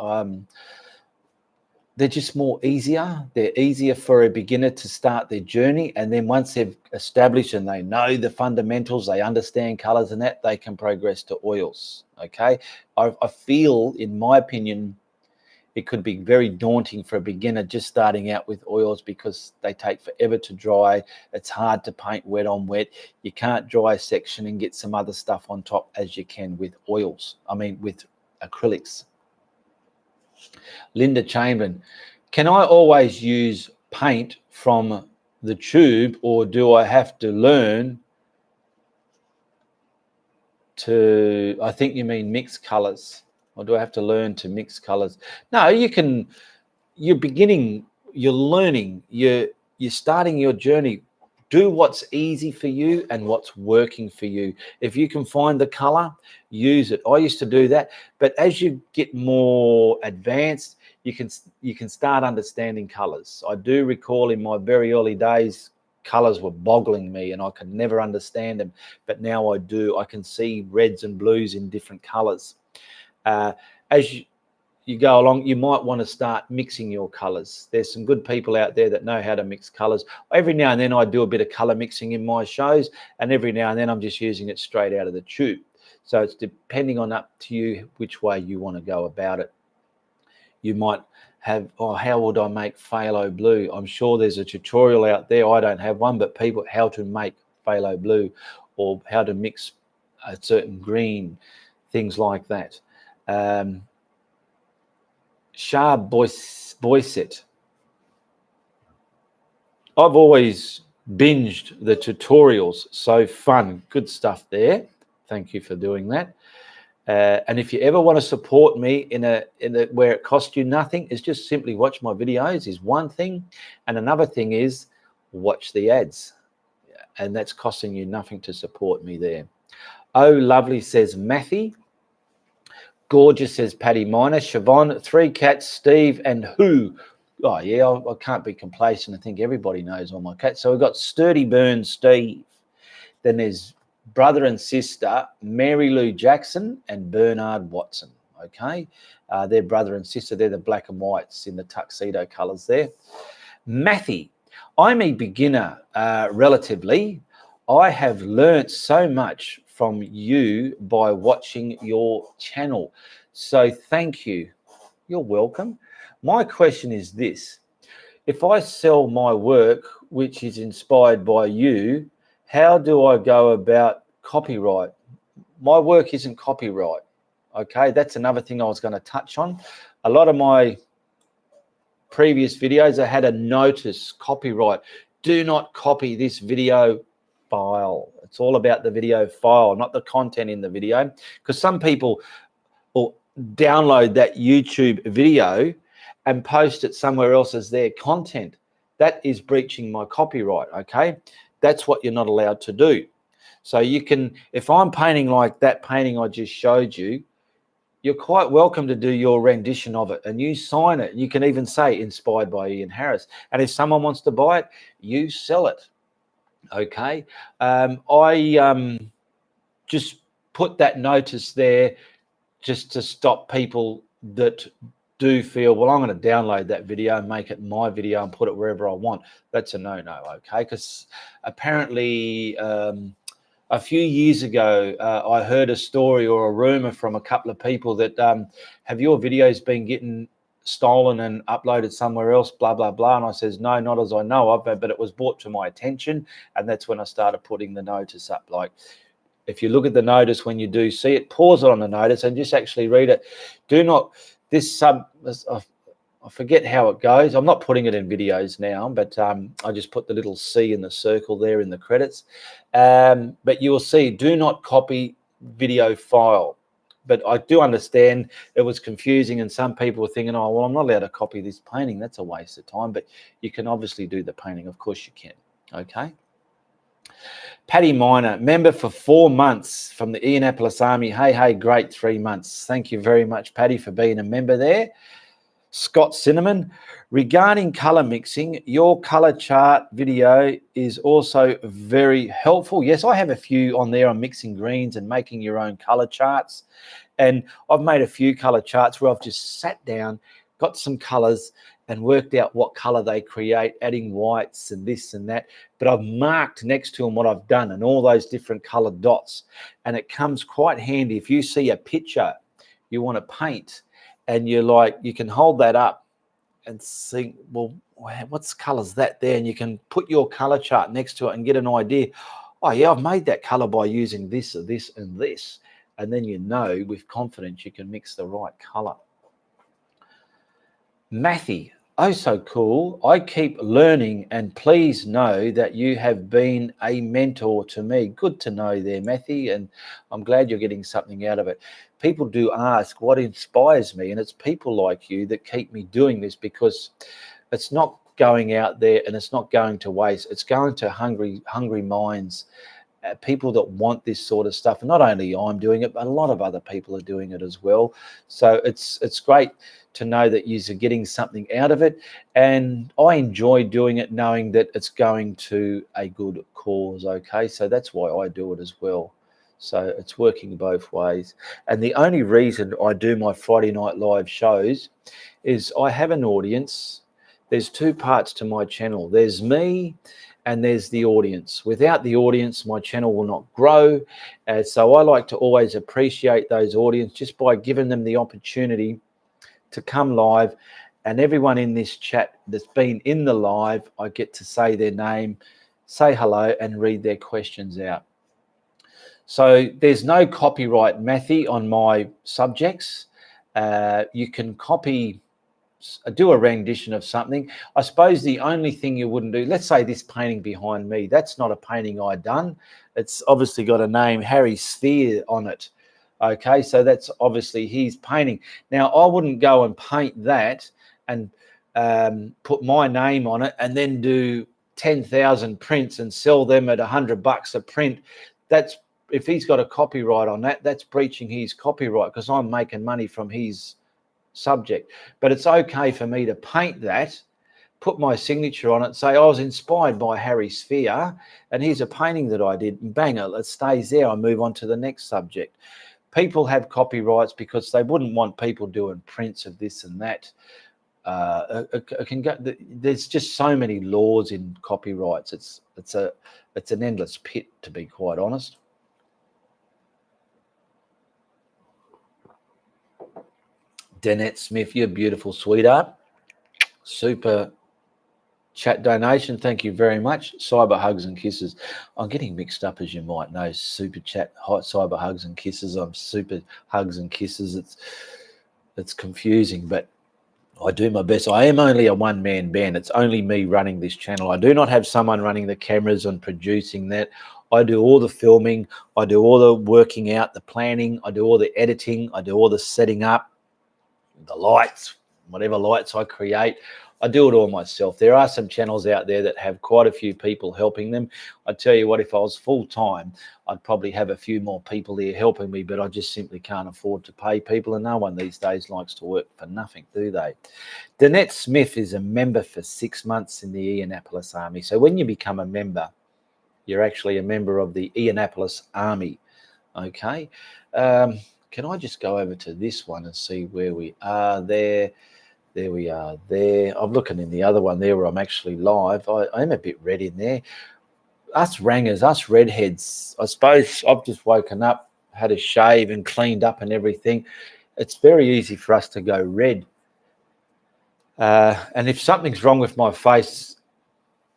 They're just more easier. They're easier for a beginner to start their journey. And then once they've established and they know the fundamentals, they understand colors and that, they can progress to oils. Okay. I feel, in my opinion, it could be very daunting for a beginner just starting out with oils, because they take forever to dry. It's hard to paint wet on wet. You can't dry a section and get some other stuff on top as you can with oils. I mean, with acrylics. Linda Chamberlain, can I always use paint from the tube, or do I have to learn to, I think you mean mix colors, or do I have to learn to mix colors? No, you can, you're beginning, you're learning, you're starting your journey. Do what's easy for you and what's working for you. If you can find the color, use it. I used to do that, but as you get more advanced, you can start understanding colors. I do recall in my very early days colors were boggling me and I could never understand them, but now I do. I can see reds and blues in different colors. As you go along, you might want to start mixing your colors. There's some good people out there that know how to mix colors. Every now and then I do a bit of color mixing in my shows, and every now and then I'm just using it straight out of the tube. So it's depending on up to you which way you want to go about it. You might have, oh, how would I make phthalo blue? I'm sure there's a tutorial out there. I don't have one, but people, how to make phthalo blue, or how to mix a certain green, things like that. Shah Boyset. I've always binged the tutorials. So fun. Good stuff there. Thank you for doing that. And if you ever want to support me in a where it costs you nothing, is just simply watch my videos is one thing. And another thing is watch the ads. And that's costing you nothing to support me there. Oh, lovely, says Matthew. Gorgeous, says Paddy Miner. Siobhan, 3 cats, Steve, and who? Oh, yeah, I can't be complacent. I think everybody knows all my cats. So we've got Sturdy Burn Steve. Then there's brother and sister, Mary Lou Jackson and Bernard Watson. Okay, they're brother and sister. They're the black and whites in the tuxedo colours there. Matthew, I'm a beginner relatively. I have learnt so much from you by watching your channel. So thank you. You're welcome. My question is this. If I sell my work, which is inspired by you, how do I go about copyright? My work isn't copyright. Okay, that's another thing I was going to touch on. A lot of my previous videos, I had a notice, copyright. Do not copy this video file. It's all about the video file, not the content in the video. Because some people will download that YouTube video and post it somewhere else as their content. That is breaching my copyright, okay? That's what you're not allowed to do. So you can, if I'm painting like that painting I just showed you, you're quite welcome to do your rendition of it, and you sign it. You can even say inspired by Ian Harris. And if someone wants to buy it, you sell it. Okay. I just put that notice there just to stop people that do feel, well, I'm going to download that video and make it my video and put it wherever I want. That's a no-no, okay? Because apparently a few years ago, I heard a story or a rumor from a couple of people that have your videos been getting stolen and uploaded somewhere else, blah, blah, blah. And I says, no, not as I know of, but it was brought to my attention. And that's when I started putting the notice up. Like, if you look at the notice when you do see it, pause it on the notice and just actually read it. Do not, this sub, I forget how it goes. I'm not putting it in videos now, but I just put the little C in the circle there in the credits. But you will see, do not copy video file. But I do understand it was confusing, and some people were thinking, oh, well, I'm not allowed to copy this painting. That's a waste of time. But you can obviously do the painting. Of course you can. Okay. Paddy Miner, member for 4 months from the Ianapolis Army. Hey, great 3 months. Thank you very much, Paddy, for being a member there. Scott Cinnamon, regarding color mixing, your color chart video is also very helpful. Yes, I have a few on there on mixing greens and making your own color charts. And I've made a few color charts where I've just sat down, got some colors and worked out what color they create, adding whites and this and that. But I've marked next to them what I've done and all those different colored dots. And it comes quite handy. If you see a picture you want to paint, and you're like, you can hold that up and see, well, what's color's that there? And you can put your color chart next to it and get an idea. Oh yeah, I've made that color by using this or this and this. And then you know with confidence you can mix the right color. Matthew, oh so cool. I keep learning, and please know that you have been a mentor to me. Good to know there, Matthew, and I'm glad you're getting something out of it. People do ask what inspires me, and it's people like you that keep me doing this, because it's not going out there and it's not going to waste. It's going to hungry minds people that want this sort of stuff. And not only I'm doing it, but a lot of other people are doing it as well. So it's great to know that you're getting something out of it. And I enjoy doing it knowing that it's going to a good cause, okay? So that's why I do it as well. So it's working both ways. And the only reason I do my Friday Night Live shows is I have an audience. There's two parts to my channel. There's me and there's the audience. Without the audience, my channel will not grow. So I like to always appreciate those audience just by giving them the opportunity to come live. And everyone in this chat that's been in the live, I get to say their name, say hello, and read their questions out. So there's no copyright, Matthew, on my subjects. You can do a rendition of something. I suppose the only thing you wouldn't do, let's say this painting behind me, that's not a painting I done. It's obviously got a name, Harry Sphere, on it. Okay, so that's obviously his painting. Now, I wouldn't go and paint that and put my name on it and then do 10,000 prints and sell them at $100 a print. That's, if he's got a copyright on that, that's breaching his copyright because I'm making money from his subject. But it's okay for me to paint that, put my signature on it, say I was inspired by Harry Sphere and here's a painting that I did, and bang, it stays there. I move on to the next subject. People have copyrights because they wouldn't want people doing prints of this and that. It can go, there's just so many laws in copyrights. It's an endless pit, to be quite honest. Danette Smith, you're beautiful, sweetheart. Super chat donation. Thank you very much. Cyber hugs and kisses. I'm getting mixed up, as you might know. Super chat, hot cyber hugs and kisses. I'm super hugs and kisses. It's confusing, but I do my best. I am only a one-man band. It's only me running this channel. I do not have someone running the cameras and producing that. I do all the filming. I do all the working out, the planning. I do all the editing. I do all the setting up, the lights, whatever lights I create. I do it all myself. There are some channels out there that have quite a few people helping them. I tell you what, if I was full-time, I'd probably have a few more people there helping me, but I just simply can't afford to pay people, and no one these days likes to work for nothing, do they? Danette Smith is a member for 6 months in the Ianapolis Army. So when you become a member, you're actually a member of the Ianapolis Army, okay? Can I just go over to this one and see where we are there? There we are there. I'm looking in the other one there where I'm actually live. I'm a bit red in there. Us rangers, us redheads, I suppose I've just woken up, had a shave and cleaned up and everything. It's very easy for us to go red. And if something's wrong with my face,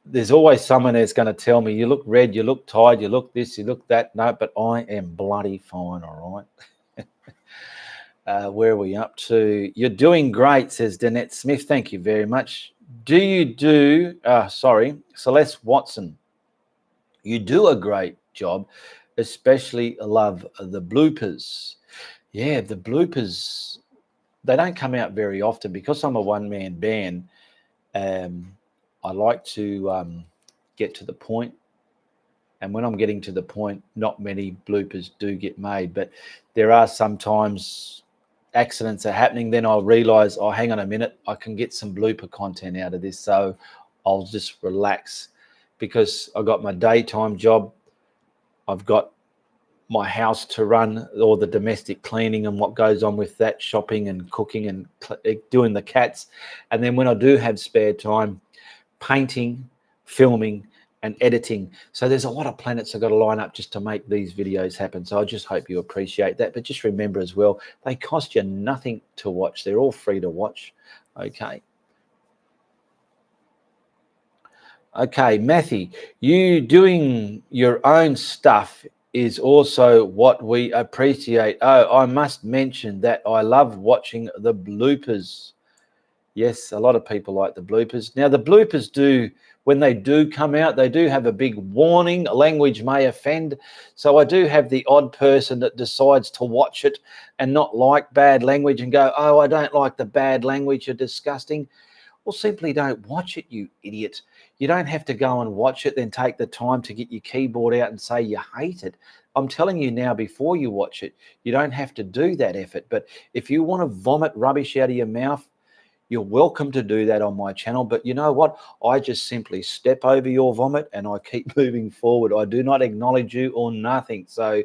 there's always someone that's going to tell me, you look red, you look tired, you look this, you look that. No, but I am bloody fine, all right? Where are we up to? You're doing great, says Danette Smith. Thank you very much. Celeste Watson. You do a great job, especially love the bloopers. Yeah, the bloopers, they don't come out very often because I'm a one-man band. I like to get to the point. And when I'm getting to the point, not many bloopers do get made. But there are sometimes accidents are happening, then I'll realize, oh, hang on a minute, I can get some blooper content out of this. So I'll just relax because I've got my daytime job. I've got my house to run, all the domestic cleaning and what goes on with that, shopping and cooking and doing the cats. And then when I do have spare time, painting, filming, and editing. So there's a lot of planets I've got to line up just to make these videos happen. So I just hope you appreciate that. But just remember as well, they cost you nothing to watch. They're all free to watch. Okay. Okay, Matthew, you doing your own stuff is also what we appreciate. Oh, I must mention that I love watching the bloopers. Yes, a lot of people like the bloopers. Now, the bloopers do, when they do come out, they do have a big warning. Language may offend. So I do have the odd person that decides to watch it and not like bad language and go, oh, I don't like the bad language, you're disgusting. Well, simply don't watch it, you idiot. You don't have to go and watch it, then take the time to get your keyboard out and say you hate it. I'm telling you now, before you watch it, you don't have to do that effort. But if you want to vomit rubbish out of your mouth, you're welcome to do that on my channel. But you know what? I just simply step over your vomit and I keep moving forward. I do not acknowledge you or nothing. So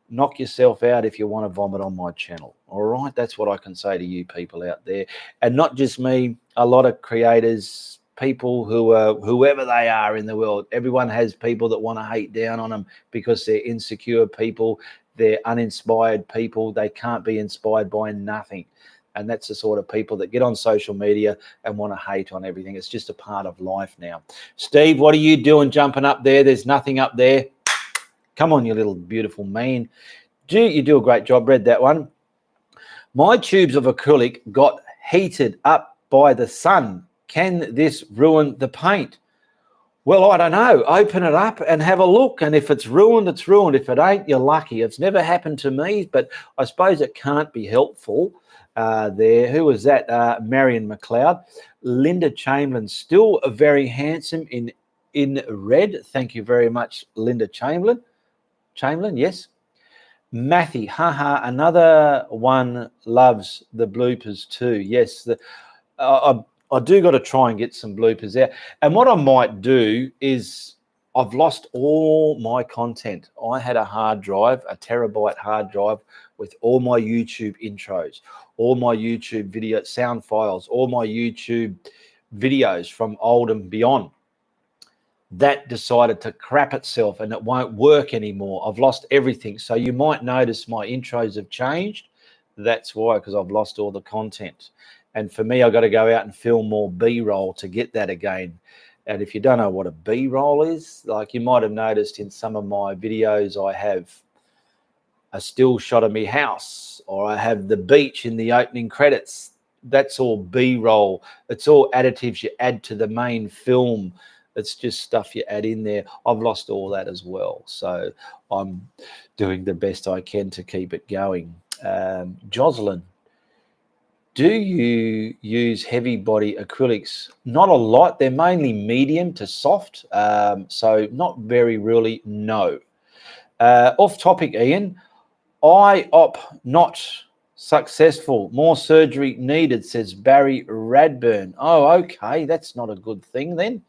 knock yourself out if you want to vomit on my channel. All right, that's what I can say to you people out there. And not just me, a lot of creators, people who are whoever they are in the world. Everyone has people that want to hate down on them because they're insecure people, they're uninspired people, they can't be inspired by nothing. And that's the sort of people that get on social media and want to hate on everything. It's just a part of life now. Steve, what are you doing jumping up there? There's nothing up there. Come on, you little beautiful man. You do a great job. Read that one. My tubes of acrylic got heated up by the sun. Can this ruin the paint? Well, I don't know. Open it up and have a look. And if it's ruined, it's ruined. If it ain't, you're lucky. It's never happened to me, but I suppose it can't be helpful. There. Who was that? Marion McLeod. Linda Chamberlain, still very handsome in red. Thank you very much, Linda Chamberlain. Yes. Matthew, haha, another one loves the bloopers too. Yes, I do got to try and get some bloopers out. And what I might do is I've lost all my content. I had a hard drive, a terabyte hard drive with all my YouTube intros, all my YouTube video sound files, all my YouTube videos from old and beyond. That decided to crap itself and it won't work anymore. I've lost everything. So you might notice my intros have changed. That's why, because I've lost all the content. And for me, I've got to go out and film more B-roll to get that again. And if you don't know what a B-roll is, like you might have noticed in some of my videos, I have a still shot of me house, or I have the beach in the opening credits. That's all B-roll. It's all additives you add to the main film. It's just stuff you add in there. I've lost all that as well. So I'm doing the best I can to keep it going. Jocelyn, do you use heavy body acrylics? Not a lot. They're mainly medium to soft. So not very really, no. Off topic, Ian. I-op not successful. More surgery needed, says Barry Radburn. Oh, okay. That's not a good thing then.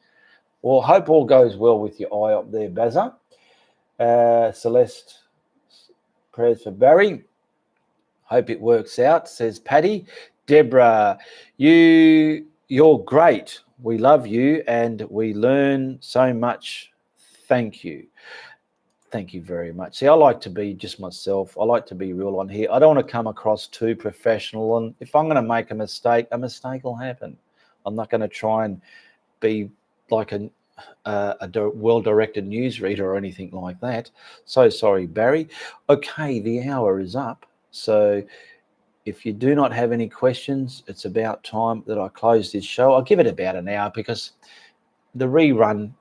Well, hope all goes well with your eye up there, Bazza. Celeste, prayers for Barry. Hope it works out, says Patty. Deborah, you're great. We love you and we learn so much. Thank you. Thank you very much. See, I like to be just myself. I like to be real on here. I don't want to come across too professional. And if I'm going to make a mistake will happen. I'm not going to try and be like a well-directed newsreader or anything like that. So sorry, Barry. Okay, the hour is up. So if you do not have any questions, it's about time that I close this show. I'll give it about an hour because the rerun,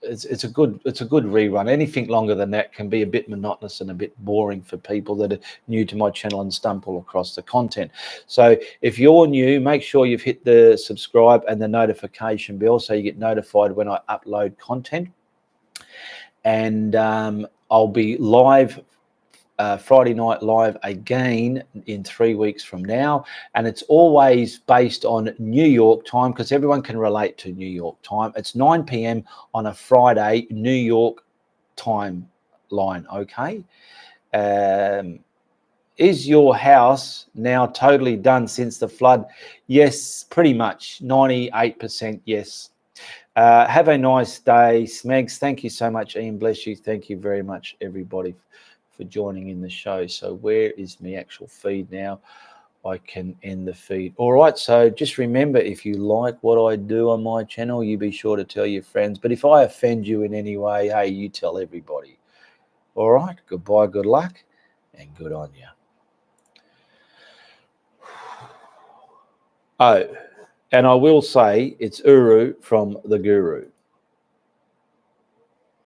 it's a good rerun. Anything longer than that can be a bit monotonous and a bit boring for people that are new to my channel and stumble across the content. So if you're new, make sure you've hit the subscribe and the notification bell so you get notified when I upload content. And I'll be live Friday night live again in 3 weeks from now, and it's always based on New York time because everyone can relate to New York time. It's 9 p.m. on a Friday, New York time line. Okay. Is your house now totally done since the flood? Yes, pretty much 98%. Yes. Have a nice day, Smegs. Thank you so much, Ian. Bless you. Thank you very much, everybody, for joining in the show. So where is my actual feed now? I can end the feed. All right, so just remember, if you like what I do on my channel, you be sure to tell your friends. But if I offend you in any way, hey, you tell everybody. All right, goodbye, good luck, and good on you. Oh, and I will say it's Uru from the Guru.